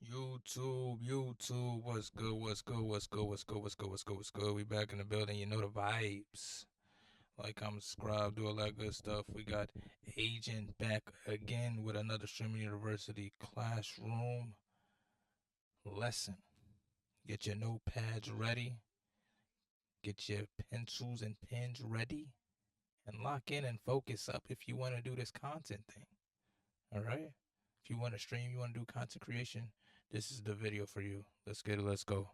YouTube, what's good, what's good, what's good, what's good, what's good, what's good, what's good? We back in the building, you know the vibes. Like, comment, subscribe, do all that good stuff. We got Agent back again with another Streaming University classroom lesson. Get your notepads ready, get your pencils and pens ready, and lock in and focus up if you want to do this content thing. All right? If you want to stream, you want to do content creation, this is the video for you. Let's get it, let's go.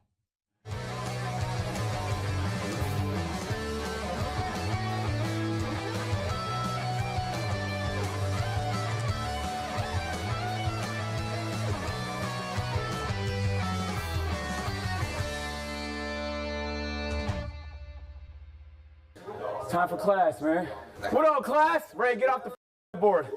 Time for class, man. What up, class? Ray, get off the board.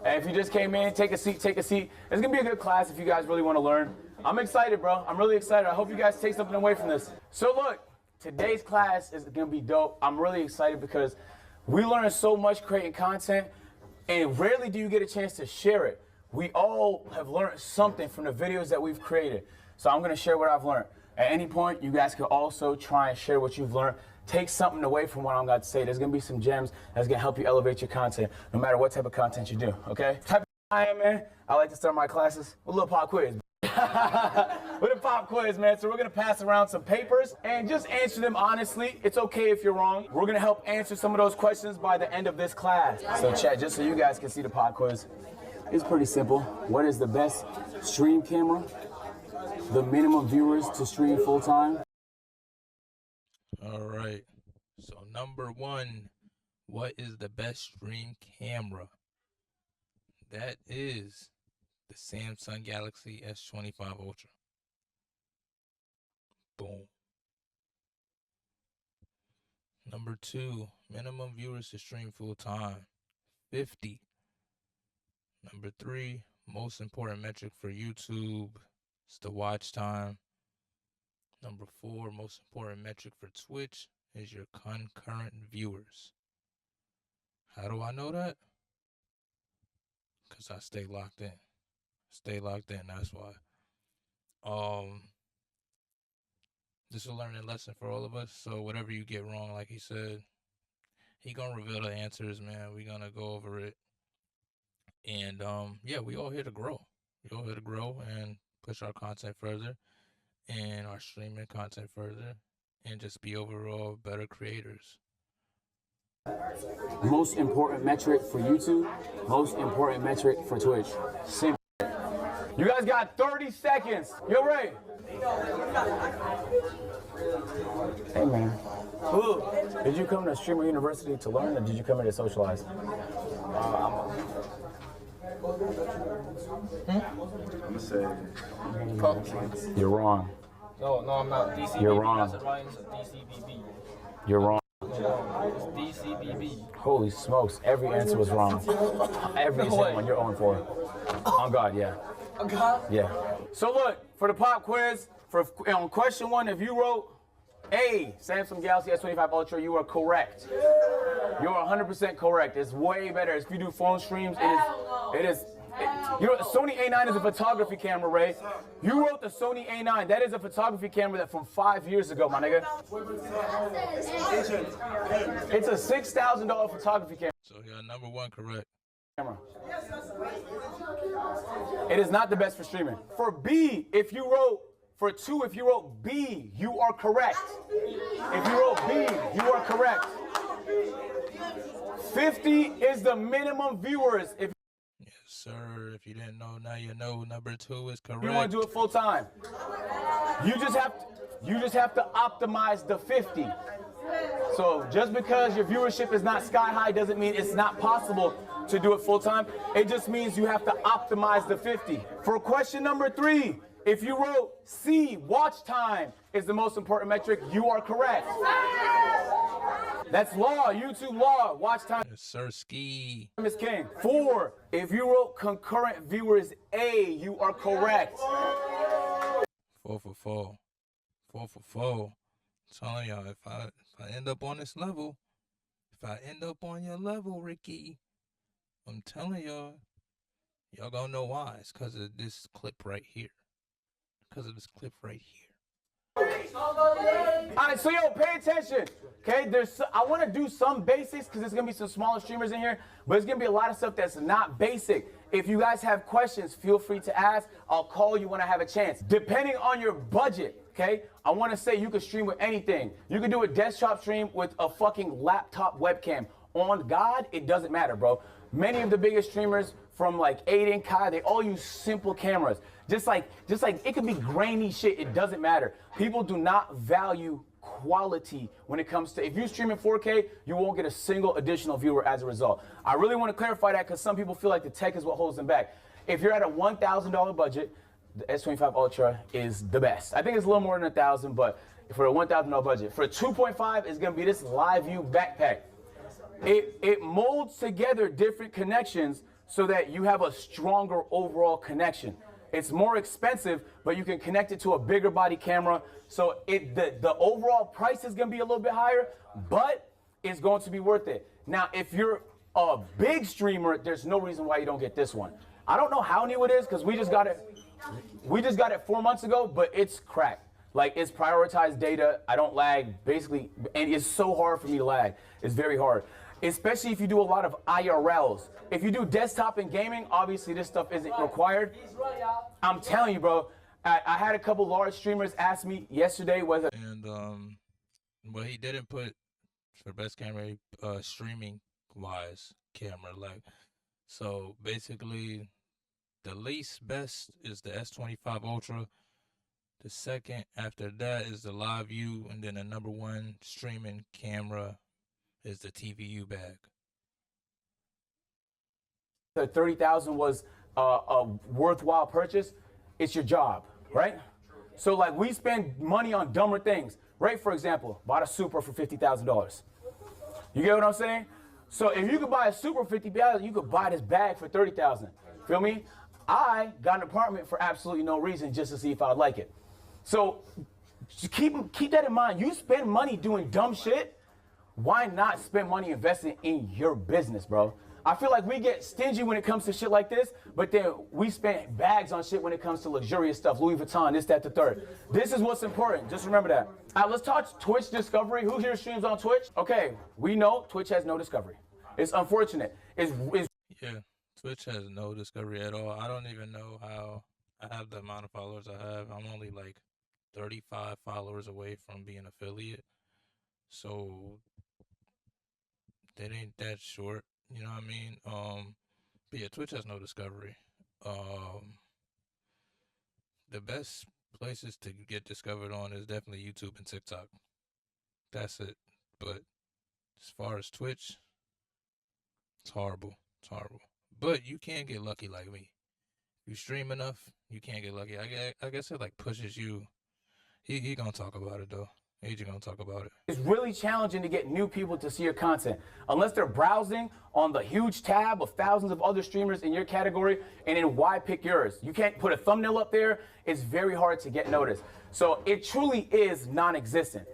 And if you just came in, take a seat, take a seat. It's gonna be a good class if you guys really want to learn. I'm excited, bro. I'm really excited. I hope you guys take something away from this. So look, today's class is gonna be dope. I'm really excited because we learn so much creating content, and rarely do you get a chance to share it. We all have learned something from the videos that we've created. So I'm gonna share what I've learned. At any point, you guys can also try and share what you've learned. Take something away from what I'm going to say. There's going to be some gems that's going to help you elevate your content, no matter what type of content you do, okay? Type of I am, man. I like to start my classes with a little pop quiz. With a pop quiz, man. So we're going to pass around some papers and just answer them honestly. It's okay if you're wrong. We're going to help answer some of those questions by the end of this class. So chat, just so you guys can see the pop quiz. It's pretty simple. What is the best stream camera? The minimum viewers to stream full time. All right. So number one, what is the best stream camera? That is the Samsung Galaxy S25 Ultra. Boom. Number two, minimum viewers to stream full time, 50. Number three, most important metric for YouTube is the watch time. Number four, most important metric for Twitch is your concurrent viewers. How do I know that? Because I stay locked in. Stay locked in, that's why. This is a learning lesson for all of us. So whatever you get wrong, like he said, he gonna reveal the answers, man. We gonna go over it. And yeah, we all here to grow. We all here to grow and push our content further and our streaming content further and just be overall better creators. Most important metric for YouTube, most important metric for Twitch. Simple. You guys got 30 seconds. Yo, Ray. Hey, man. Ooh. Did you come to Streamer University to learn, or did you come here to socialize? I'm gonna say You're wrong. No, I'm not. DCBB. You're wrong. That's what rhymes with DCBB. You're wrong. It's DCBB. Holy smokes, every answer was wrong. Every single one, you're 0 for. On God, yeah. Oh, God. Yeah. So look, for the pop quiz, for on question 1, if you wrote A, Samsung Galaxy S25 Ultra, you are correct. You're 100% correct. It's way better. If you do phone streams, it is. You know, Sony A9 is a photography camera, Ray. You wrote the Sony A9. That is a photography camera that from 5 years ago, my nigga. It's a $6,000 photography camera. So you got number one correct. It is not the best for streaming. For B, if you wrote, for 2, if you wrote B, you are correct. If you wrote B, you are correct. 50 is the minimum viewers. If Yes, sir. If you didn't know, now you know. Number 2 is correct. you want to do it full time, you just have to optimize the 50. So just because your viewership is not sky high doesn't mean it's not possible to do it full time. It just means you have to optimize the 50. For question number 3, if you wrote C, watch time is the most important metric, you are correct. That's law, YouTube law. Watch time Yes, sir. Ski. is king. 4, if you wrote concurrent viewers A, you are correct. 4 for 4. 4 for 4. I'm telling y'all, if I end up on this level, if I end up on your level, Ricky, I'm telling y'all, Y'all gonna know why. It's because of this clip right here. Because of this clip right here. All right, so yo, pay attention. Okay, I want to do some basics because there's gonna be some smaller streamers in here, but it's gonna be a lot of stuff that's not basic. If you guys have questions, feel free to ask. I'll call you when I have a chance. Depending on your budget, okay, I want to say you can stream with anything. You can do a desktop stream with a fucking laptop webcam. On God, it doesn't matter, bro. Many of the biggest streamers from like Aiden, Kai, they all use simple cameras. Just like it could be grainy shit, it doesn't matter. People do not value quality when it comes to, if you stream in 4K, you won't get a single additional viewer as a result. I really want to clarify that because some people feel like the tech is what holds them back. If you're at a $1,000 budget, the S25 Ultra is the best. I think it's a little more than 1,000, but for a $1,000 budget. For a 2.5, it's gonna be this Live View backpack. It molds together different connections so that you have a stronger overall connection. It's more expensive, but you can connect it to a bigger body camera. So the overall price is gonna be a little bit higher, but it's going to be worth it. Now, if you're a big streamer, there's no reason why you don't get this one. I don't know how new it is because we just got it 4 months ago, but it's cracked. Like, it's prioritized data. I don't lag, basically, and it's so hard for me to lag. It's very hard, especially if you do a lot of IRLs. If you do desktop and gaming, obviously this stuff isn't required. I'm telling you, bro, I had a couple large streamers ask me yesterday whether... And, well, he didn't put, for best camera, streaming-wise camera, like, so basically, the least best is the S25 Ultra. The second after that is the Live View, and then the number one streaming camera is the TVU bag. 30,000 was a worthwhile purchase. It's your job, right? So like we spend money on dumber things. Right, for example, bought a Supra for $50,000. You get what I'm saying? So if you could buy a Supra for $50,000, you could buy this bag for $30,000. Feel me? I got an apartment for absolutely no reason, just to see if I'd like it. So keep that in mind. You spend money doing dumb shit. Why not spend money investing in your business, bro? I feel like we get stingy when it comes to shit like this, but then we spend bags on shit when it comes to luxurious stuff, Louis Vuitton, this, that, the third. This is what's important. Just remember that. All right, let's talk Twitch discovery. Who here streams on Twitch? Okay, we know Twitch has no discovery. It's unfortunate. Yeah, Twitch has no discovery at all. I don't even know how I have the amount of followers I have. I'm only like 35 followers away from being affiliate. So that ain't that short. You know what I mean? But yeah, Twitch has no discovery. The best places to get discovered on is definitely YouTube and TikTok. That's it. But as far as Twitch, it's horrible. It's horrible. But you can get lucky like me. You stream enough, you can't get lucky. I guess it like pushes you. He gonna talk about it though. He's gonna talk about it. It's really challenging to get new people to see your content unless they're browsing on the huge tab of thousands of other streamers in your category, and then why pick yours? You can't put a thumbnail up there. It's very hard to get noticed. So it truly is non-existent.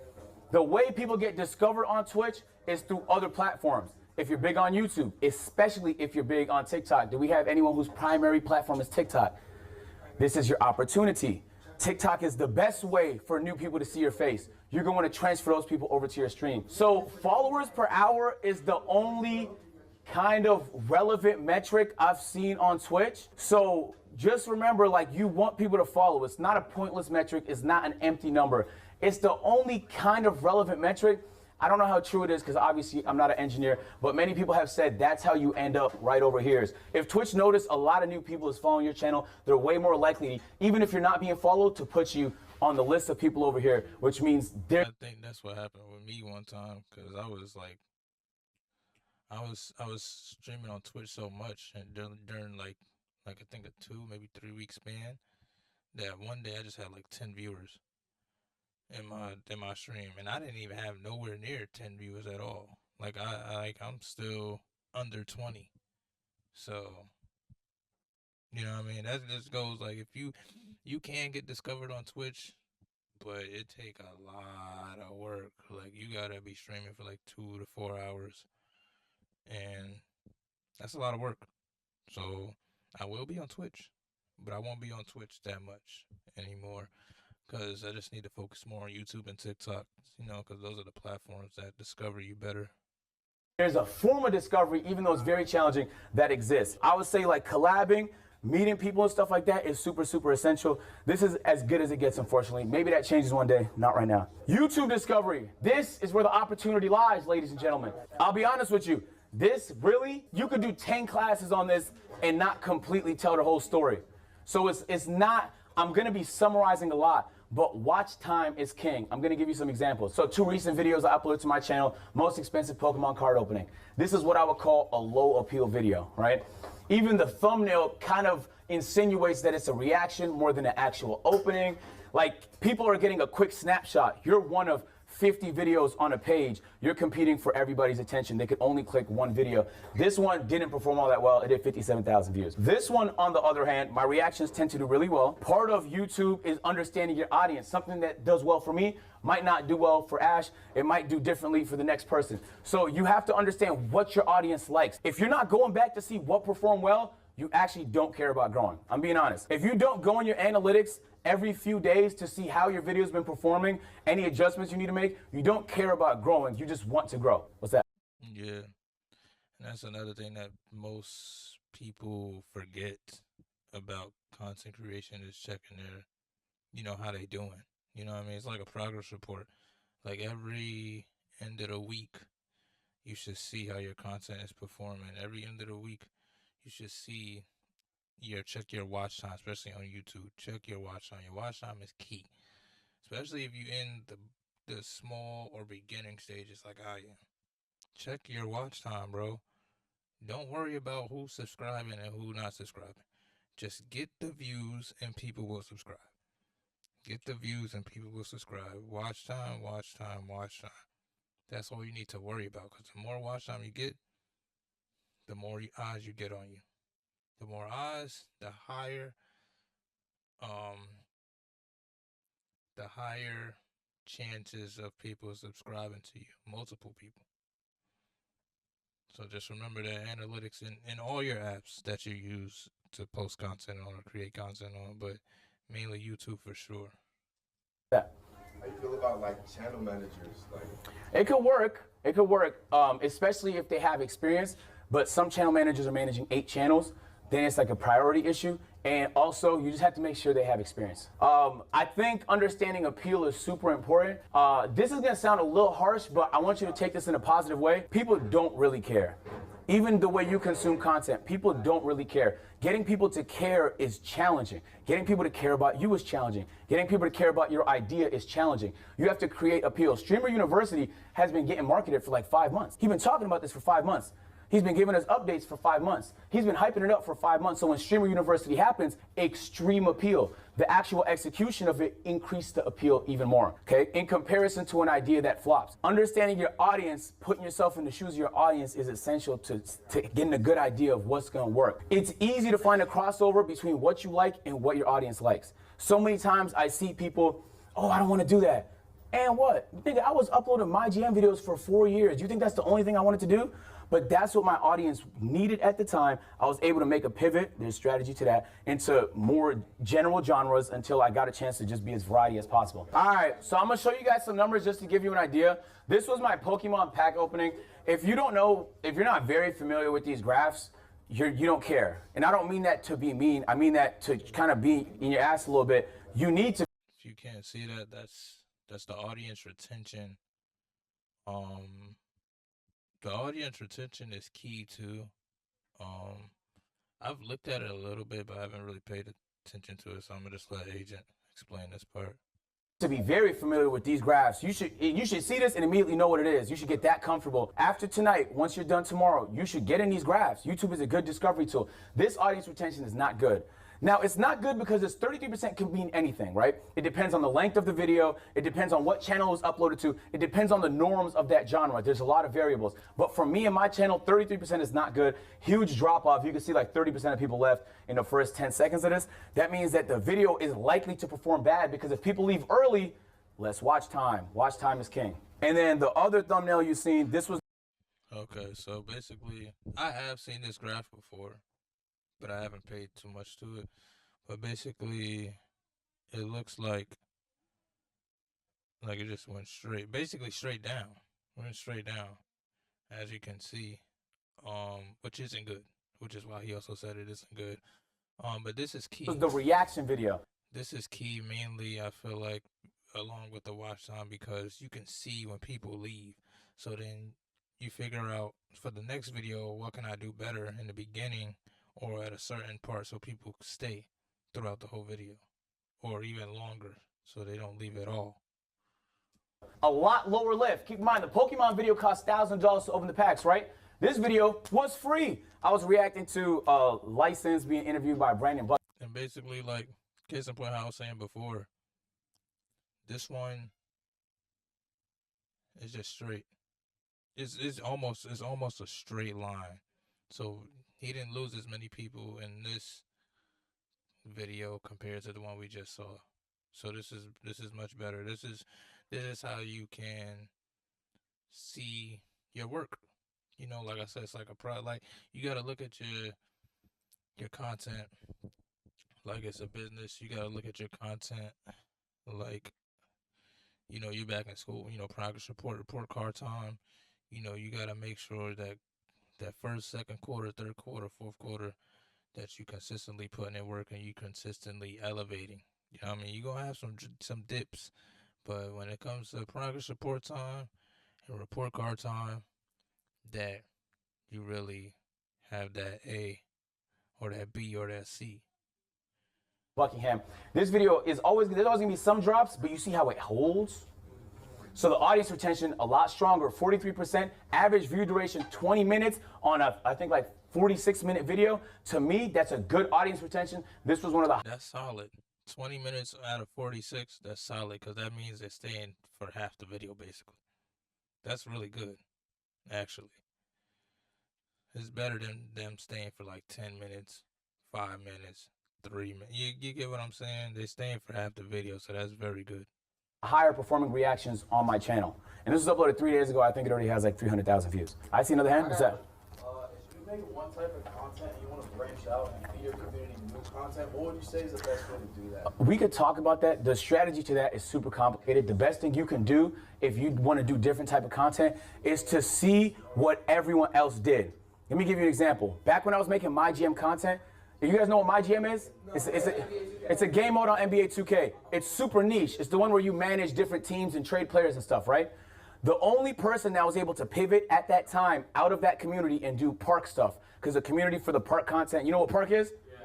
The way people get discovered on Twitch is through other platforms. If you're big on YouTube, especially if you're big on TikTok. Do we have anyone whose primary platform is TikTok? This is your opportunity. TikTok is the best way for new people to see your face. You're going to want to transfer those people over to your stream. So followers per hour is the only kind of relevant metric I've seen on Twitch. So just remember, like, you want people to follow. It's not a pointless metric. It's not an empty number. It's the only kind of relevant metric. I don't know how true it is because obviously I'm not an engineer, but many people have said that's how you end up right over here. If Twitch noticed a lot of new people is following your channel, they're way more likely, even if you're not being followed, to put you on the list of people over here, which means they're... I think that's what happened with me one time because I was like, I was streaming on Twitch so much and during like I think a 2, maybe 3 week span that one day I just had like 10 viewers in my stream, and I didn't even have nowhere near 10 viewers at all. Like I'm still under 20. So you know what I mean? That just goes like, if you can get discovered on Twitch, but it take a lot of work. Like you gotta be streaming for like 2 to 4 hours, and that's a lot of work. So I will be on Twitch, but I won't be on Twitch that much anymore because I just need to focus more on YouTube and TikTok, because those are the platforms that discover you better. There's a form of discovery, even though it's very challenging, that exists. I would say like collabing, meeting people and stuff like that is super, super essential. This is as good as it gets, unfortunately. Maybe that changes one day, not right now. YouTube discovery. This is where the opportunity lies, ladies and gentlemen. I'll be honest with you. This really, you could do 10 classes on this and not completely tell the whole story. So it's not, I'm gonna be summarizing a lot, but watch time is king. I'm gonna give you some examples. So 2 recent videos I uploaded to my channel, most expensive Pokemon card opening. This is what I would call a low appeal video, right? Even the thumbnail kind of insinuates that it's a reaction more than an actual opening. Like, people are getting a quick snapshot. You're one of 50 videos on a page. You're competing for everybody's attention. They could only click one video. This one didn't perform all that well. It did 57,000 views. This one, on the other hand, my reactions tend to do really well. Part of YouTube is understanding your audience. Something that does well for me might not do well for Ash. It might do differently for the next person. So you have to understand what your audience likes. If you're not going back to see what performed well, you actually don't care about growing. I'm being honest. If you don't go in your analytics every few days to see how your video's been performing, any adjustments you need to make, you don't care about growing. You just want to grow. What's that? Yeah. And that's another thing that most people forget about content creation is checking their, how they doing. You know what I mean? It's like a progress report. Like every end of the week, you should see how your content is performing. Every end of the week, you should see check your watch time, especially on YouTube. Check your watch time. Your watch time is key, especially if you're in the small or beginning stages like I am. Check your watch time, bro. Don't worry about who's subscribing and who not subscribing. Just get the views and people will subscribe. Get the views and people will subscribe. Watch time, watch time, watch time. That's all you need to worry about, because the more watch time you get, the more eyes you get on you. The more eyes, the higher chances of people subscribing to you, multiple people. So just remember that analytics in all your apps that you use to post content on or create content on, but mainly YouTube for sure. Yeah. How you feel about like channel managers? Like, it could work. It could work, especially if they have experience. But some channel managers are managing 8 channels. Then it's like a priority issue. And also, you just have to make sure they have experience. I think understanding appeal is super important. This is gonna sound a little harsh, but I want you to take this in a positive way. People don't really care. Even the way you consume content, people don't really care. Getting people to care is challenging. Getting people to care about you is challenging. Getting people to care about your idea is challenging. You have to create appeal. Streamer University has been getting marketed for like 5 months. He's been talking about this for 5 months. He's been giving us updates for 5 months. He's been hyping it up for 5 months. So when Streamer University happens, extreme appeal. The actual execution of it increased the appeal even more, okay? In comparison to an idea that flops. Understanding your audience, putting yourself in the shoes of your audience is essential to getting a good idea of what's gonna work. It's easy to find a crossover between what you like and what your audience likes. So many times I see people, oh, I don't wanna do that. And what? Nigga, I was uploading my GM videos for 4 years. You think that's the only thing I wanted to do? But that's what my audience needed at the time. I was able to make a pivot, there's strategy to that, into more general genres until I got a chance to just be as variety as possible. All right, so I'm gonna show you guys some numbers just to give you an idea. This was my Pokemon pack opening. If you don't know, if you're not very familiar with these graphs, you don't care. And I don't mean that to be mean. I mean that to kind of be in your ass a little bit. You need to. If you can't see that, that's the audience retention. The audience retention is key too. I've looked at it a little bit, but I haven't really paid attention to it, so I'm gonna just let Agent explain this part. To be very familiar with these graphs. You should see this and immediately know what it is. You should get that comfortable. After tonight, once you're done tomorrow, you should get in these graphs. YouTube is a good discovery tool. This audience retention is not good. Now, it's not good because this 33% can mean anything, right? It depends on the length of the video. It depends on what channel it's uploaded to. It depends on the norms of that genre. There's a lot of variables. But for me and my channel, 33% is not good. Huge drop off. You can see like 30% of people left in the first 10 seconds of this. That means that the video is likely to perform bad because if people leave early, less watch time. Watch time is king. And then the other thumbnail you've seen, this was. Okay, so basically, I have seen this graph before, but I haven't paid too much to it. But basically, it looks like it just went straight, basically straight down. Went straight down, as you can see, which isn't good. Which is why he also said it isn't good. But this is key. This was the reaction video. This is key mainly, I feel like, along with the watch time, because you can see when people leave. So then you figure out for the next video, what can I do better in the beginning or at a certain part so people stay throughout the whole video, or even longer so they don't leave at all. A lot lower lift. Keep in mind, the Pokemon video cost $1,000 to open the packs, right? This video was free. I was reacting to a license being interviewed by Brandon Buck. And basically, like, case in point, how I was saying before, this one is just straight. It's almost a straight line. So he didn't lose as many people in this video compared to the one we just saw. So this is much better. This is how you can see your work. You know, like I said, it's like a pro. Like, you gotta look at your content like it's a business. You gotta look at your content like, you know, you back in school. You know, progress report card time. You know, you gotta make sure that first, second quarter, third quarter, fourth quarter, that you consistently putting in work and you consistently elevating. You know what I mean? You're gonna have some dips, but when it comes to progress report time and report card time, that you really have that A or that B or that C. Buckingham. This video is there's always gonna be some drops, but you see how it holds? So the audience retention, a lot stronger, 43%, average view duration, 20 minutes on I think like 46-minute video. To me, that's a good audience retention. This was one of the... That's solid. 20 minutes out of 46, that's solid, because that means they're staying for half the video, basically. That's really good, actually. It's better than them staying for like 10 minutes, 5 minutes, 3 minutes. You get what I'm saying? They're staying for half the video, so that's very good. Higher performing reactions on my channel. And this was uploaded 3 days ago. I think it already has like 300,000 views. I see another hand. What's that? If you make one type of content and you want to branch out and feed your community new content, what would you say is the best way to do that? We could talk about that. The strategy to that is super complicated. The best thing you can do if you want to do different type of content is to see what everyone else did. Let me give you an example. Back when I was making my GM content, you guys know what my GM is? It's a game mode on NBA 2K. It's super niche. It's the one where you manage different teams and trade players and stuff, right? The only person that was able to pivot at that time out of that community and do park stuff, because the community for the park content, you know what park is? Yeah.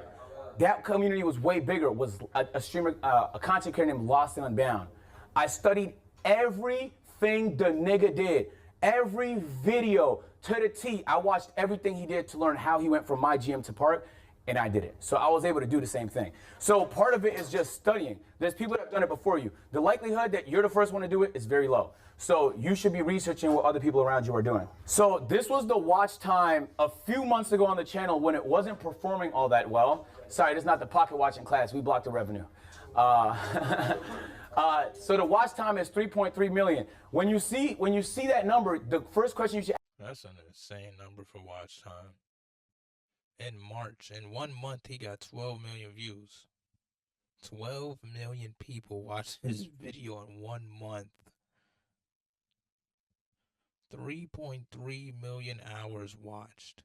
That community was way bigger, was a streamer, a content creator named Lost and Unbound. I studied everything the nigga did. Every video to the T. I watched everything he did to learn how he went from my GM to park, and I did it. So I was able to do the same thing. So part of it is just studying. There's people that have done it before you. The likelihood that you're the first one to do it is very low. So you should be researching what other people around you are doing. So this was the watch time a few months ago on the channel when it wasn't performing all that well. Sorry, this is not the pocket watching class. We blocked the revenue. So the watch time is 3.3 million. When you see that number, the first question you should ask. That's an insane number for watch time. In March, in 1 month, he got 12 million views. 12 million people watched his video in 1 month. 3.3 million hours watched.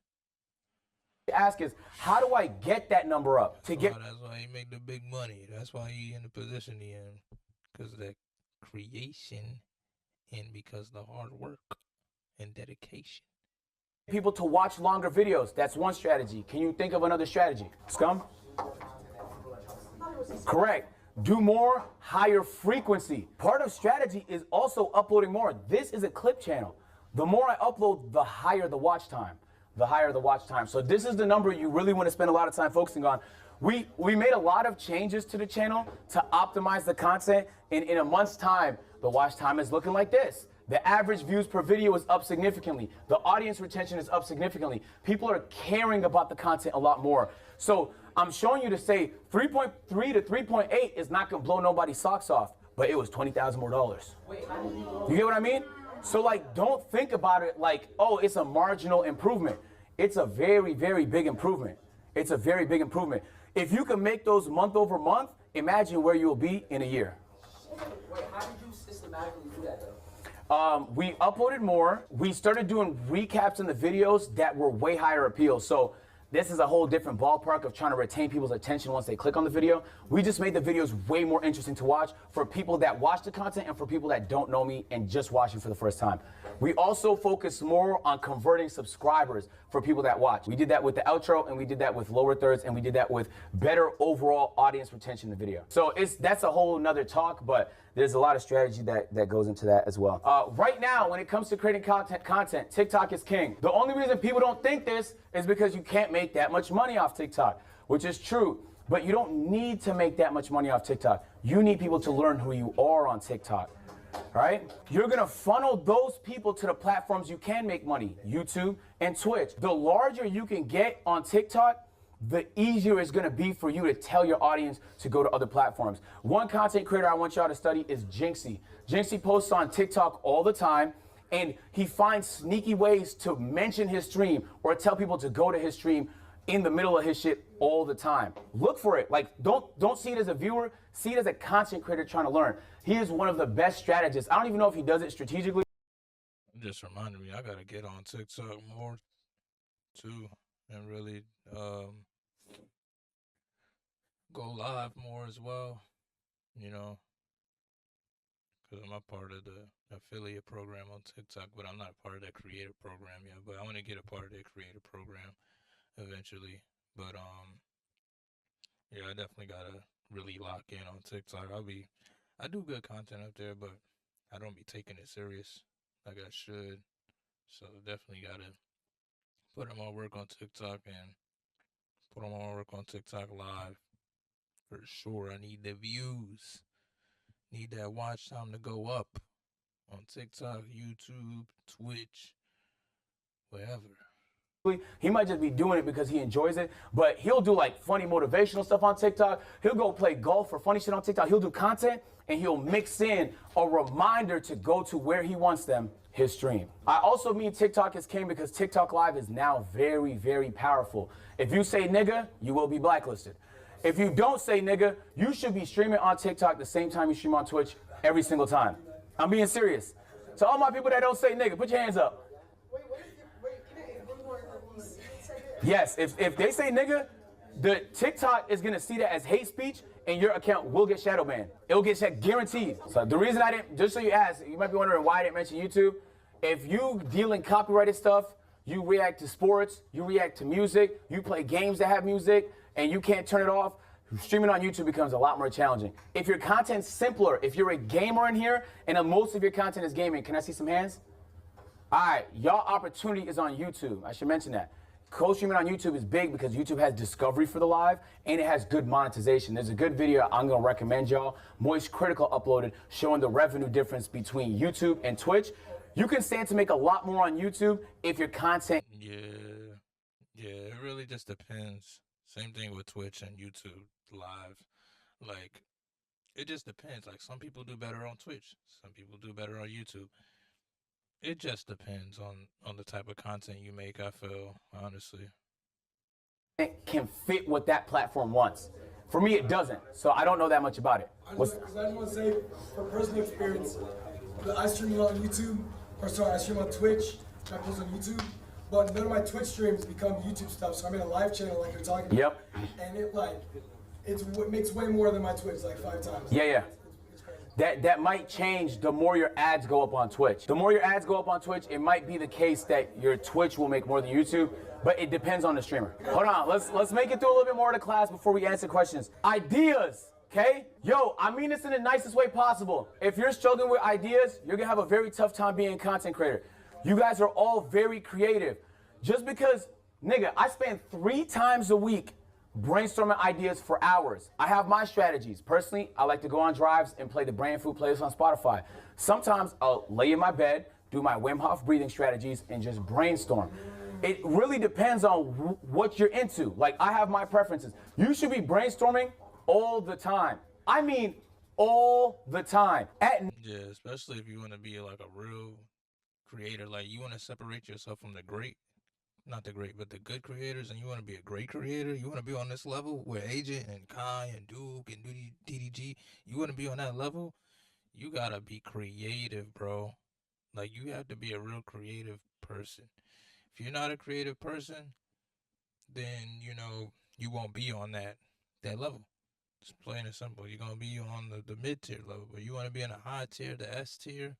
Ask is, how do I get that number up? That's why he make the big money. That's why he in the position he in. Because of that creation and because of the hard work and dedication. People to watch longer videos. That's one strategy. Can you think of another strategy? Scum? Correct. Do more, higher frequency. Part of strategy is also uploading more. This is a clip channel. The more I upload, the higher the watch time. The higher the watch time. So this is the number you really want to spend a lot of time focusing on. We made a lot of changes to the channel to optimize the content. In a month's time, the watch time is looking like this. The average views per video is up significantly. The audience retention is up significantly. People are caring about the content a lot more. So I'm showing you to say 3.3 to 3.8 is not gonna blow nobody's socks off, but it was $20,000 more. You get what I mean? So like, don't think about it like, oh, it's a marginal improvement. It's a very, very big improvement. It's a very big improvement. If you can make those month over month, imagine where you'll be in a year. Wait, how did you systematically do that though? We uploaded more. We started doing recaps in the videos that were way higher appeal. So this is a whole different ballpark of trying to retain people's attention once they click on the video. We just made the videos way more interesting to watch for people that watch the content and for people that don't know me and just watching for the first time. We also focus more on converting subscribers for people that watch. We did that with the outro, and we did that with lower thirds, and we did that with better overall audience retention in the video. So that's a whole nother talk, but there's a lot of strategy that goes into that as well. Right now, when it comes to creating content, TikTok is king. The only reason people don't think this is because you can't make that much money off TikTok, which is true. But you don't need to make that much money off TikTok. You need people to learn who you are on TikTok. All right? You're gonna funnel those people to the platforms you can make money, YouTube and Twitch. The larger you can get on TikTok, the easier it's gonna be for you to tell your audience to go to other platforms. One content creator I want y'all to study is Jinxie. Jinxie posts on TikTok all the time, and he finds sneaky ways to mention his stream or tell people to go to his stream in the middle of his shit all the time. Look for it. Like, don't see it as a viewer, see it as a content creator trying to learn. He is one of the best strategists. I don't even know if he does it strategically. It just reminded me, I gotta get on TikTok more too, and really go live more as well, you know, because I'm a part of the affiliate program on TikTok, but I'm not part of that creator program yet. But I want to get a part of that creator program eventually. But yeah, I definitely gotta really lock in on TikTok. I do good content up there, but I don't be taking it serious like I should. So definitely gotta put in my work on TikTok and put on my work on TikTok live for sure. I need the views, need that watch time to go up on TikTok, YouTube, Twitch, wherever. He might just be doing it because he enjoys it, but he'll do like funny motivational stuff on TikTok. He'll go play golf or funny shit on TikTok. He'll do content and he'll mix in a reminder to go to where he wants them, his stream. I also mean TikTok is king because TikTok Live is now very, very powerful. If you say nigga, you will be blacklisted. If you don't say nigga, you should be streaming on TikTok the same time you stream on Twitch every single time. I'm being serious. So all my people that don't say nigga, put your hands up. Yes, if they say nigga, the TikTok is gonna see that as hate speech, and your account will get shadow banned. It'll get guaranteed. So the reason I didn't, just so you ask, you might be wondering why I didn't mention YouTube. If you deal in copyrighted stuff, you react to sports, you react to music, you play games that have music, and you can't turn it off, streaming on YouTube becomes a lot more challenging. If your content's simpler, if you're a gamer in here, and most of your content is gaming, can I see some hands? All right, y'all opportunity is on YouTube. I should mention that. Co-streaming on YouTube is big because YouTube has discovery for the live and it has good monetization. There's a good video I'm gonna recommend y'all. Moist Critical uploaded showing the revenue difference between YouTube and Twitch. You can stand to make a lot more on YouTube if your content. Yeah, it really just depends. Same thing with Twitch and YouTube live. Like, it just depends. Like, some people do better on Twitch, some people do better on YouTube. It just depends on the type of content you make, I feel, honestly. Can fit what that platform wants. For me, it doesn't, so I don't know that much about it. I just want to say, from personal experience, I stream on YouTube, I stream on Twitch, I post on YouTube, but none of my Twitch streams become YouTube stuff, so I'm in a live channel like you're talking about. Yep. And it makes way more than my Twitch, like 5 times. Yeah. That might change the more your ads go up on Twitch. The more your ads go up on Twitch, it might be the case that your Twitch will make more than YouTube, but it depends on the streamer. Hold on, let's make it through a little bit more of the class before we answer questions. Ideas, okay? Yo, I mean this in the nicest way possible. If you're struggling with ideas, you're gonna have a very tough time being a content creator. You guys are all very creative. Just because, nigga, I spend 3 times a week brainstorming ideas for hours. I have my strategies. Personally, I like to go on drives and play the Brain Food playlist on Spotify. Sometimes I'll lay in my bed, do my Wim Hof breathing strategies, and just brainstorm. It really depends on what you're into. Like, I have my preferences. You should be brainstorming all the time. I mean, all the time. Yeah, especially if you want to be like a real creator. Like, you want to separate yourself from the great not the great, but the good creators, and you want to be a great creator, you want to be on this level where Agent and Kai and Duke and DDG, you want to be on that level, you gotta be creative, bro. Like, you have to be a real creative person. If you're not a creative person, then, you won't be on that level. It's plain and simple. You're gonna be on the mid tier level, but you want to be in a high tier, the S tier.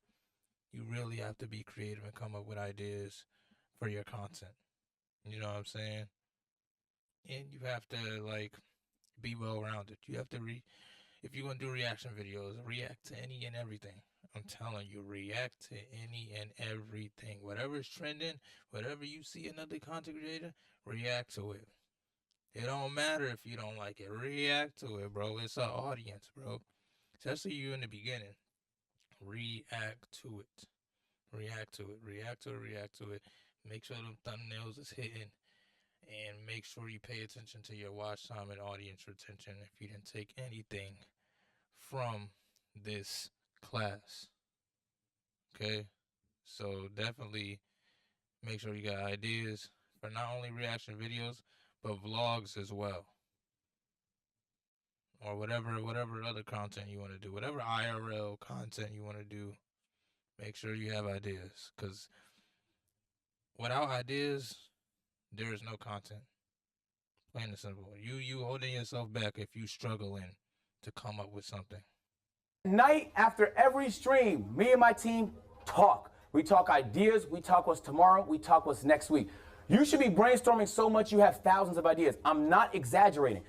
You really have to be creative and come up with ideas for your content. You know what I'm saying? And you have to like be well rounded. You have to if you're gonna do reaction videos, react to any and everything. I'm telling you, react to any and everything. Whatever's trending, whatever you see another content creator, react to it. It don't matter if you don't like it. React to it, bro. It's an audience, bro. Especially you in the beginning. React to it. React to it. React to it. React to it. Make sure them thumbnails is hitting. And make sure you pay attention to your watch time and audience retention if you didn't take anything from this class. Okay? So definitely make sure you got ideas for not only reaction videos, but vlogs as well. Or whatever other content you want to do. Whatever IRL content you want to do, make sure you have ideas. Because without ideas, there is no content. Plain and simple. You holding yourself back if you struggling to come up with something. Night after every stream, me and my team talk. We talk ideas, we talk what's tomorrow, we talk what's next week. You should be brainstorming so much you have thousands of ideas. I'm not exaggerating.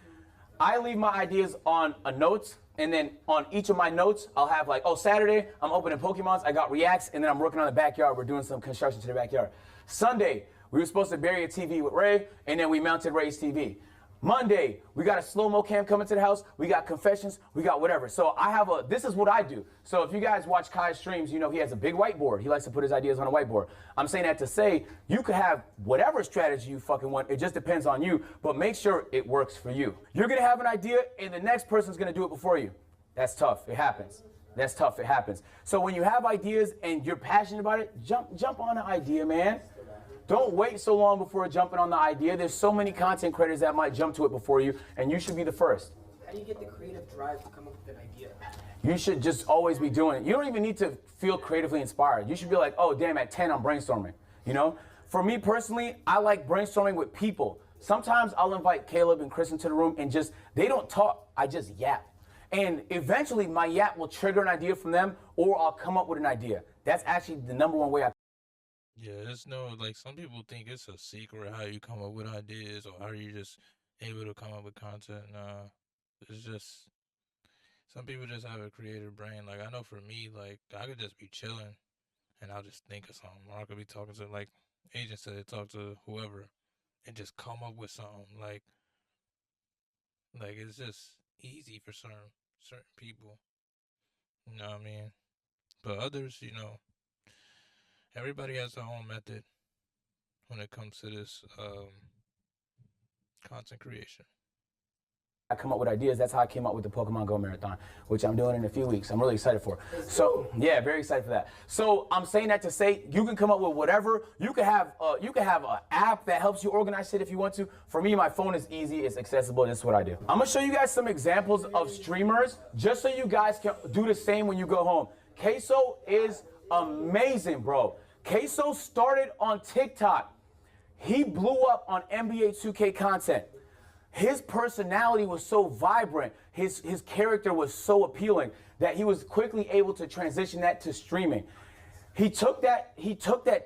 I leave my ideas on a notes, and then on each of my notes, I'll have like, oh, Saturday, I'm opening Pokemons, I got reacts, and then I'm working on the backyard. We're doing some construction to the backyard. Sunday, we were supposed to bury a TV with Ray, and then we mounted Ray's TV. Monday, we got a slow-mo cam coming to the house. We got confessions. We got whatever. So this is what I do. So if you guys watch Kai's streams, you know he has a big whiteboard. He likes to put his ideas on a whiteboard. I'm saying that to say you could have whatever strategy you fucking want. It just depends on you, but make sure it works for you. You're going to have an idea, and the next person's going to do it before you. That's tough. It happens. That's tough. It happens. So when you have ideas and you're passionate about it, jump on the idea, man. Don't wait so long before jumping on the idea. There's so many content creators that might jump to it before you, and you should be the first. How do you get the creative drive to come up with an idea? You should just always be doing it. You don't even need to feel creatively inspired. You should be like, oh, damn, at 10, I'm brainstorming. You know? For me personally, I like brainstorming with people. Sometimes I'll invite Caleb and Chris into the room and they don't talk, I just yap. And eventually my yap will trigger an idea from them, or I'll come up with an idea. That's actually the number one way I. Yeah, there's no, like, some people think it's a secret how you come up with ideas or how you're just able to come up with content. Nah, it's just, some people just have a creative brain. Like, I know for me, like, I could just be chilling and I'll just think of something. Or I could be talking to, like, Agent said, talk to whoever and just come up with something. Like it's just easy for certain people. You know what I mean? But others, everybody has their own method when it comes to this content creation. I come up with ideas. That's how I came up with the Pokemon Go Marathon, which I'm doing in a few weeks. I'm really excited for. So yeah, very excited for that. So I'm saying that to say you can come up with whatever. You can have an app that helps you organize shit if you want to. For me, my phone is easy. It's accessible. This is what I do. I'm gonna show you guys some examples of streamers, just so you guys can do the same when you go home. Queso is amazing, bro. Queso started on TikTok. He blew up on NBA 2K content. His personality was so vibrant, his character was so appealing that he was quickly able to transition that to streaming. He took that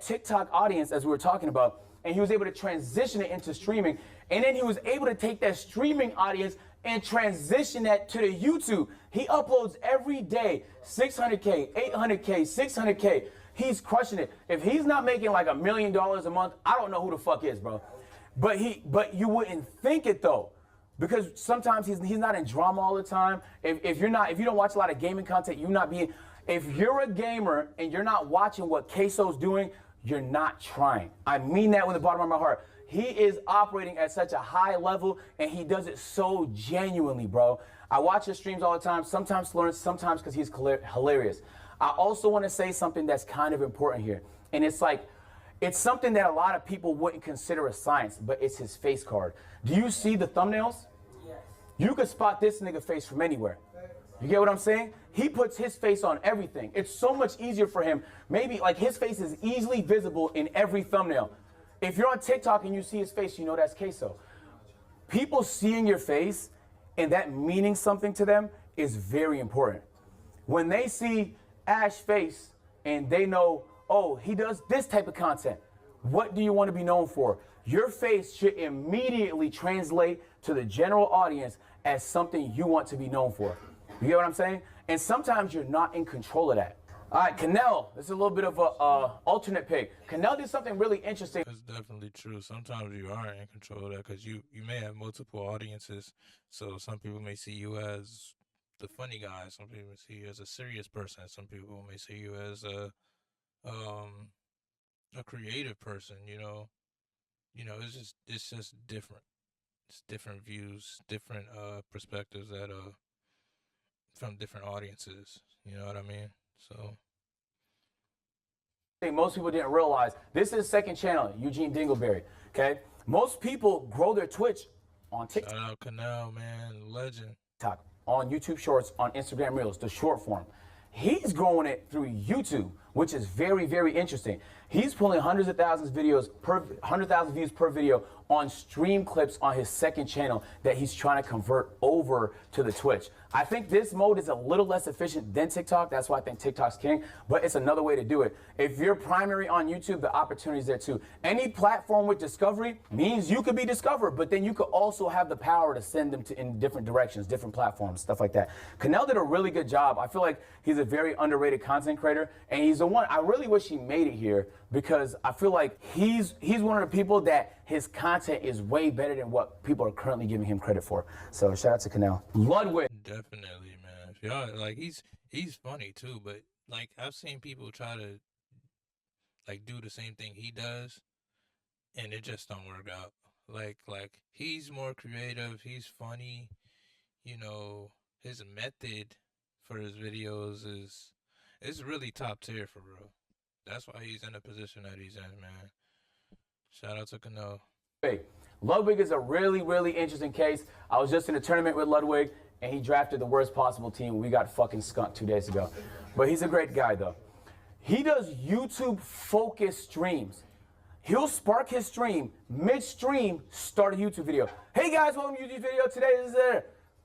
TikTok audience, as we were talking about, and he was able to transition it into streaming. And then he was able to take that streaming audience and transition that to the YouTube. He uploads every day, 600K, 800K, 600K. He's crushing it. If he's not making like $1 million a month, I don't know who the fuck is, bro. But you wouldn't think it though, because sometimes he's not in drama all the time. If you don't watch a lot of gaming content, if you're a gamer and you're not watching what Queso's doing, you're not trying. I mean that with the bottom of my heart. He is operating at such a high level and he does it so genuinely, bro. I watch his streams all the time, sometimes to learn, sometimes because he's hilarious. I also want to say something that's kind of important here. And it's like, It's something that a lot of people wouldn't consider a science, but it's his face card. Do you see the thumbnails? Yes. You could spot this nigga face from anywhere. You get what I'm saying? He puts his face on everything. It's so much easier for him. Maybe like his face is easily visible in every thumbnail. If you're on TikTok and you see his face, you know that's queso. People seeing your face and that meaning something to them is very important. When they see Ash face and they know, oh, he does this type of content, what do you want to be known for? Your face should immediately translate to the general audience as something you want to be known for. You get what I'm saying? And sometimes you're not in control of that. All right, Canel, this is a little bit of a alternate pick. Canel did something really interesting. That's definitely true. Sometimes you are in control of that because you may have multiple audiences. So some people may see you as the funny guy. Some people may see you as a serious person. Some people may see you as a creative person. It's just different. It's different views, different perspectives that from different audiences. You know what I mean? So. Most people didn't realize this is his second channel, Eugene Dingleberry. Okay, most people grow their Twitch on TikTok. Shout out Canal, man, legend. On YouTube Shorts, on Instagram Reels, the short form. He's growing it through YouTube, which is very, very interesting. He's pulling hundreds of thousands videos per 100,000 views per video on stream clips on his second channel that he's trying to convert over to the Twitch. I think this mode is a little less efficient than TikTok. That's why I think TikTok's king, but it's another way to do it. If you're primary on YouTube, the opportunity's there too. Any platform with discovery means you could be discovered, but then you could also have the power to send them in different directions, different platforms, stuff like that. Canel did a really good job. I feel like he's a very underrated content creator, and he's the one, I really wish he made it here because I feel like he's one of the people that his content is way better than what people are currently giving him credit for. So shout out to Canel. Ludwig. Definitely, man. Y'all, like he's funny too, but like I've seen people try to like do the same thing he does, and it just don't work out. Like he's more creative, he's funny, his method for his videos is really top tier for real. That's why he's in the position that he's in, man. Shout out to Cano. Ludwig is a really, really interesting case. I was just in a tournament with Ludwig, and he drafted the worst possible team. We got fucking skunked 2 days ago. But he's a great guy, though. He does YouTube-focused streams. He'll spark his stream, mid-stream, start a YouTube video. Hey, guys, welcome to YouTube video. Today is a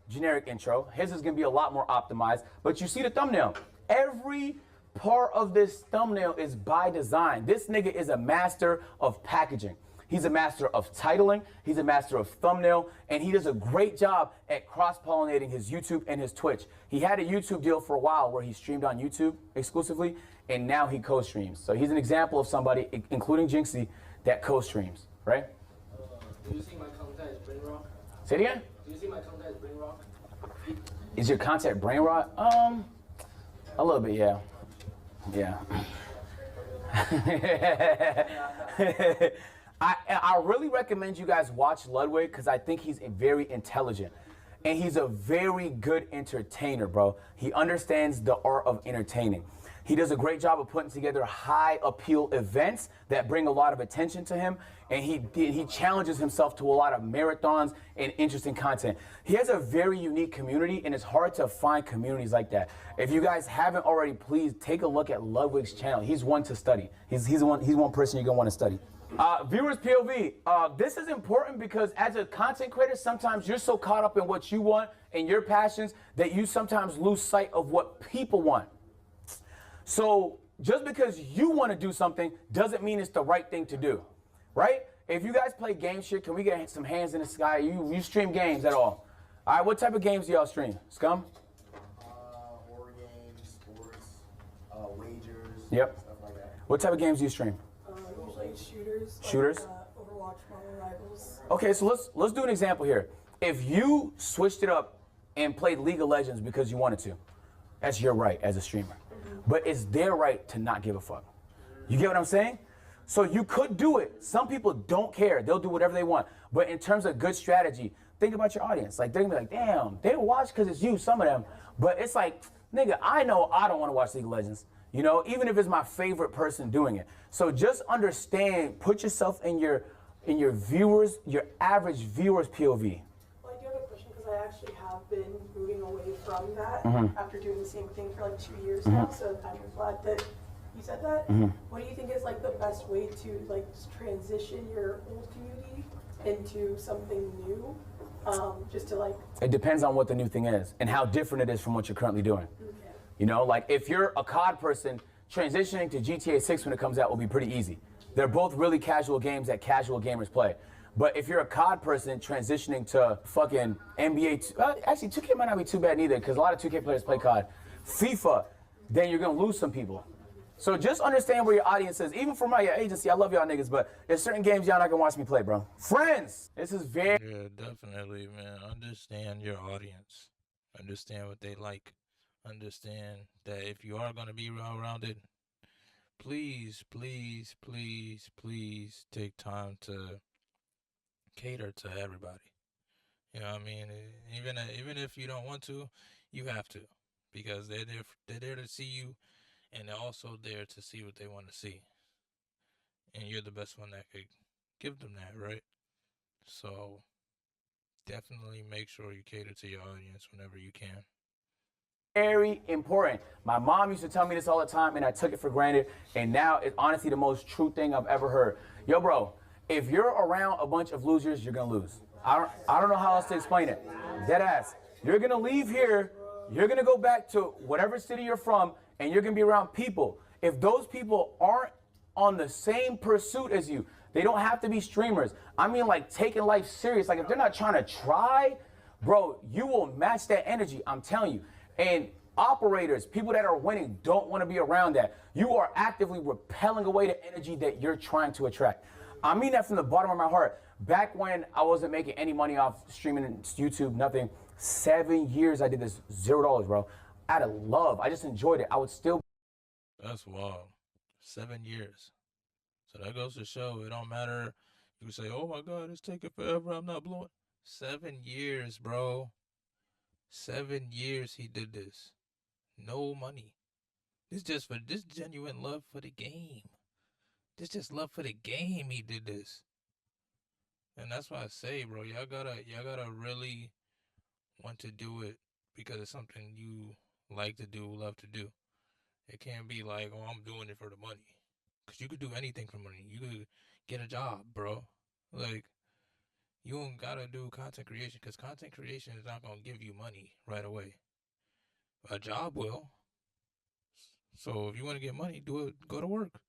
generic intro. His is going to be a lot more optimized. But you see the thumbnail. Every part of this thumbnail is by design. This nigga is a master of packaging. He's a master of titling, he's a master of thumbnail, and he does a great job at cross-pollinating his YouTube and his Twitch. He had a YouTube deal for a while where he streamed on YouTube exclusively, and now he co-streams. So he's an example of somebody, including Jinxie, that co-streams, right? Do you see my content as brain rot? Say it again? Do you see my content as brain rot? Is your content brain rot? A little bit, yeah. Yeah. I really recommend you guys watch Ludwig because I think he's very intelligent. And he's a very good entertainer, bro. He understands the art of entertaining. He does a great job of putting together high appeal events that bring a lot of attention to him. And he challenges himself to a lot of marathons and interesting content. He has a very unique community, and it's hard to find communities like that. If you guys haven't already, please take a look at Ludwig's channel. He's one to study. He's one person you're gonna want to study. Viewers POV, this is important because as a content creator, sometimes you're so caught up in what you want and your passions that you sometimes lose sight of what people want. So just because you want to do something doesn't mean it's the right thing to do, right? If you guys play game shit, can we get some hands in the sky? You stream games at all? All right, what type of games do y'all stream? Scum? Horror games, sports, wagers, Yep. stuff like that. What type of games do you stream? Usually shooters. Shooters? Like, Overwatch, Marvel Rivals. Okay, so let's do an example here. If you switched it up and played League of Legends because you wanted to, that's your right as a streamer. But it's their right to not give a fuck. You get what I'm saying? So you could do it. Some people don't care. They'll do whatever they want. But in terms of good strategy, think about your audience. Like, they're gonna be like, damn, they watch because it's you, some of them. But it's like, nigga, I know I don't want to watch League of Legends. You know, even if it's my favorite person doing it. So just understand, put yourself in your viewers, your average viewer's POV. Well, I do have a question because I actually have been moving away from that after doing the same thing for like 2 years now. So I'm glad that you said that. What do you think is like the best way to like transition your old community into something new? Just to like. It depends on what the new thing is and how different it is from what you're currently doing. You know, like if you're a COD person, transitioning to GTA 6 when it comes out will be pretty easy. They're both really casual games that casual gamers play. But if you're a COD person transitioning to fucking NBA, actually 2K might not be too bad neither because a lot of 2K players play COD. FIFA, then you're gonna lose some people. So just understand where your audience is. Even for my agency, I love y'all niggas, but there's certain games y'all not gonna watch me play, bro. Friends, this is very. Yeah, definitely, man. Understand your audience. Understand what they like. Understand that if you are going to be well-rounded, please, please, please, please take time to cater to everybody. You know what I mean? Even if you don't want to, you have to, because they're there to see you, and they're also there to see what they want to see. And you're the best one that could give them that, right? So definitely make sure you cater to your audience whenever you can. Very important. My mom used to tell me this all the time, and I took it for granted. And now it's honestly the most true thing I've ever heard. Yo, bro, if you're around a bunch of losers, you're gonna lose. I don't know how else to explain it. Dead ass. You're gonna leave here. You're gonna go back to whatever city you're from, and you're gonna be around people. If those people aren't on the same pursuit as you, they don't have to be streamers. I mean, like taking life serious. Like if they're not trying to try, bro, you will match that energy. I'm telling you. And operators, people that are winning, don't want to be around that. You are actively repelling away the energy that you're trying to attract. I mean that from the bottom of my heart. Back when I wasn't making any money off streaming YouTube, nothing, 7 years I did this, $0, bro. Out of love, I just enjoyed it. I would still. That's wild. 7 years. So that goes to show it don't matter. You can say, oh my God, it's taking forever. I'm not blowing. 7 years, bro. 7 years he did this. No money. This genuine love for the game. This just love for the game he did this. And that's why I say, bro, y'all gotta really want to do it because it's something you like to do, love to do. It can't be like, oh, I'm doing it for the money. Because you could do anything for money. You could get a job, bro. Like, you don't gotta do content creation because content creation is not gonna give you money right away. A job will. So if you want to get money, do it. Go to work.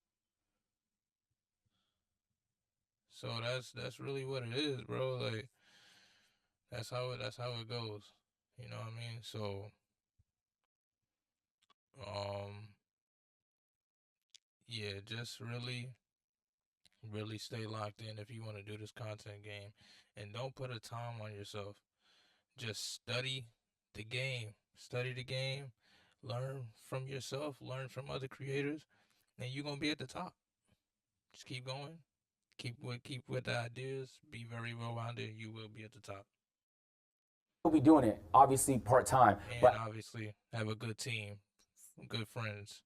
So that's really what it is, bro. Like that's how it goes. You know what I mean? So yeah, just really stay locked in if you want to do this content game, and don't put a time on yourself. Just study the game. Learn from yourself, learn from other creators, and you're gonna be at the top. Just keep going. Keep with the ideas, be very well rounded, you will be at the top. We'll be doing it, obviously part-time. And but obviously have a good team, good friends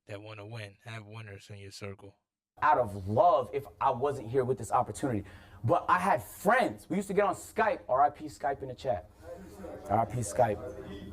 that want to win. Have winners in your circle. Out of love if I wasn't here with this opportunity. But I had friends. We used to get on Skype, RIP Skype in the chat. RIP Skype.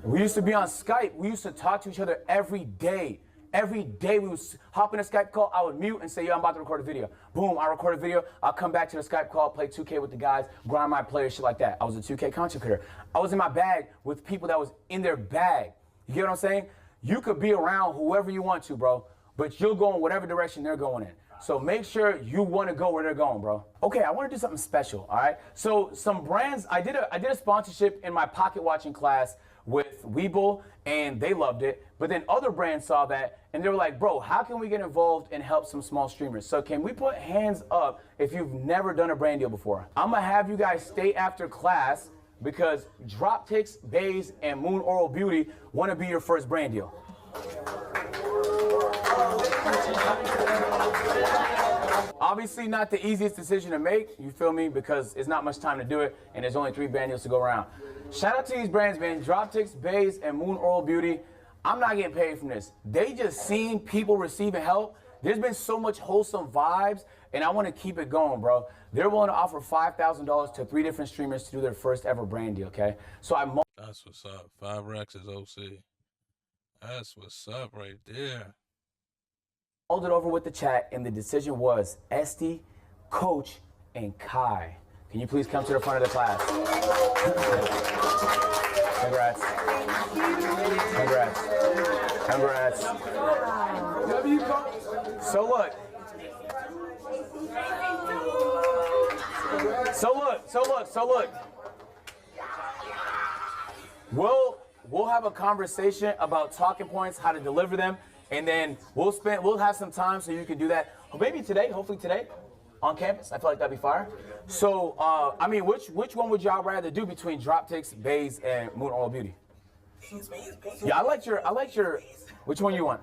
We used to be on Skype. We used to talk to each other every day. Every day we would hop in a Skype call, I would mute and say, yo, I'm about to record a video. Boom, I record a video. I'll come back to the Skype call, play 2K with the guys, grind my players, shit like that. I was a 2K content creator. I was in my bag with people that was in their bag. You get what I'm saying? You could be around whoever you want to, bro, but you'll go in whatever direction they're going in. So make sure you want to go where they're going, bro. Okay, I want to do something special, all right? So some brands, I did a sponsorship in my pocket watching class with Weeble, and they loved it. But then other brands saw that, and they were like, bro, how can we get involved and help some small streamers? So can we put hands up if you've never done a brand deal before? I'm going to have you guys stay after class because Dropticks, Bays, and Moon Oral Beauty want to be your first brand deal. Obviously not the easiest decision to make, you feel me, because it's not much time to do it, and there's only 3 brand deals to go around. Shout out to these brands, man, Dropticks, Bays, and Moon Oral Beauty. I'm not getting paid from this. They just seen people receiving help. There's been so much wholesome vibes, and I want to keep it going, bro. They're willing to offer $5,000 to 3 different streamers to do their first ever brand deal, okay? So I That's what's up. 5 racks is OC. That's what's up right there. mulled it over with the chat, and the decision was Esty, Coach, and Kai. Can you please come to the front of the class? Congrats. Congrats. Congrats. So look. So look. We'll have a conversation about talking points, how to deliver them, and then we'll have some time so you can do that. Maybe today, hopefully today, on campus. I feel like that'd be fire. So I mean, which one would y'all rather do between drop ticks, bays, and Moon Oil Beauty? Yeah, I like your. Which one you want?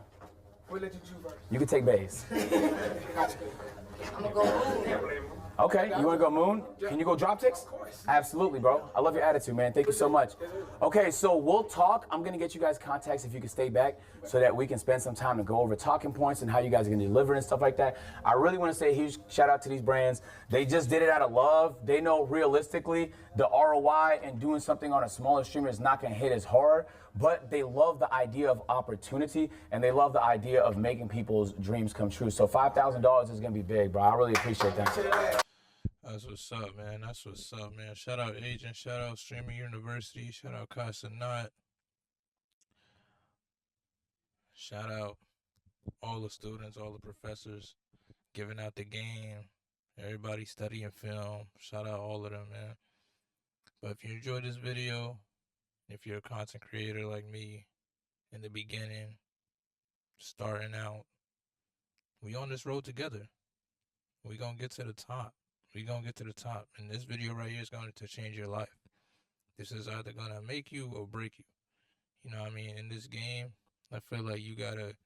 We'll let you choose first. You can take bays. I'm gonna go Moon. Okay, you want to go Moon? Can you go drop ticks? Absolutely, bro. I love your attitude, man. Thank you so much. Okay, so we'll talk. I'm going to get you guys contacts if you can stay back so that we can spend some time to go over talking points and how you guys are going to deliver and stuff like that. I really want to say a huge shout out to these brands. They just did it out of love. They know realistically the ROI and doing something on a smaller streamer is not going to hit as hard, but they love the idea of opportunity and they love the idea of making people's dreams come true. So $5,000 is going to be big, bro. I really appreciate that. That's what's up, man. That's what's up, man. Shout out Agent. Shout out Streaming University. Shout out Casa Knot. Shout out all the students, all the professors giving out the game. Everybody studying film. Shout out all of them, man. But if you enjoyed this video, if you're a content creator like me in the beginning, starting out, we on this road together. We gonna get to the top. We gonna get to the top. And this video right here is going to change your life. This is either gonna make you or break you. You know what I mean? In this game, I feel like you gotta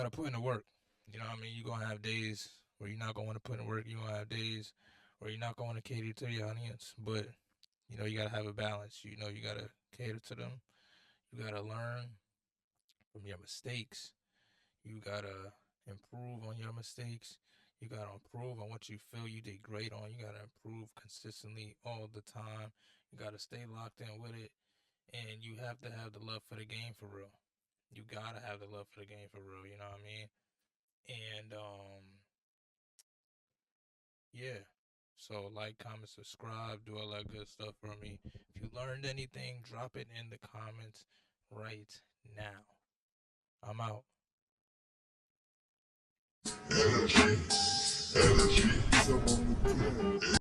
put in the work. You know what I mean? You're gonna have days where you're not gonna want to put in work. You're gonna have days where you're not gonna cater to your audience. But you know, you gotta have a balance. You know, you gotta cater to them. You gotta learn from your mistakes. You gotta improve on your mistakes. You got to improve on what you feel you did great on. You got to improve consistently all the time. You got to stay locked in with it. And you have to have the love for the game for real. You got to have the love for the game for real. You know what I mean? And, yeah. So like, comment, subscribe, do all that good stuff for me. If you learned anything, drop it in the comments right now. I'm out. Energy.